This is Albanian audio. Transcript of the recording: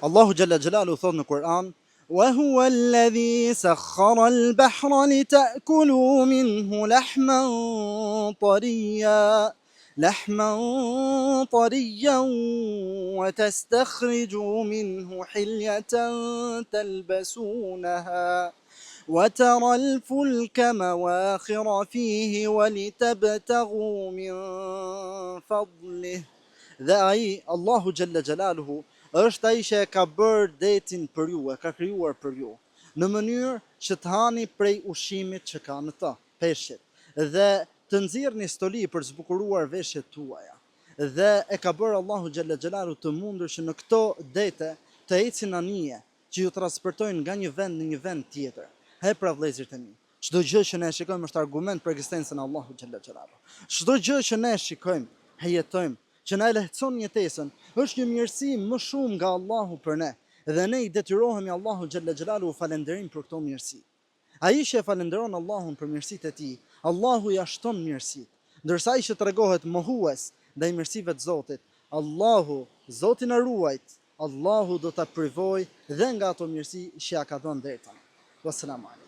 Allahu Jalla Jalalu thot në Kur'an: وهو الذي سخر البحر لتأكلوا منه لحما طريا وتستخرجوا منه حلية تلبسونها وترى الفلك مواخر فيه ولتبتغوا من فضله. Dhe ai, Allahu Jalla Jalaluhu, është ai që e ka bërë detin për ju, e ka krijuar për ju, në mënyrë që të hani prej ushqimit që ka në ta, peshqit, dhe të nxirrni stoli për zbukuruar veshjet tuaja. Dhe e ka bërë Allahu Jalla Jalaluhu të mundur që në këto dete të ecin anije që ju transportojnë nga një vend në një vend tjetër. Pra vëllezërit e mi, çdo gjë që ne shikojmë është argument për ekzistencën e Allahut Jalla Jalaluhu. Çdo gjë që ne shikojmë, jetojmë, që na e lehtëson jetesën, është një mirësi më shumë nga Allahu për ne, dhe ne i detyrohemi Allahu Jalla Jalaluhu falënderim për këto mirësi. Ai që e falënderon Allahun për mirësitë e tij, Allahu ja shton mirësitë, ndërsa ai që tregohet mohues ndaj mirësive të Zotit, Allahu, Zoti na ruajt, Allahu do ta privojë dhe nga ato mirësi që ja ka dhënë deri tani. Wassalamu alaikum.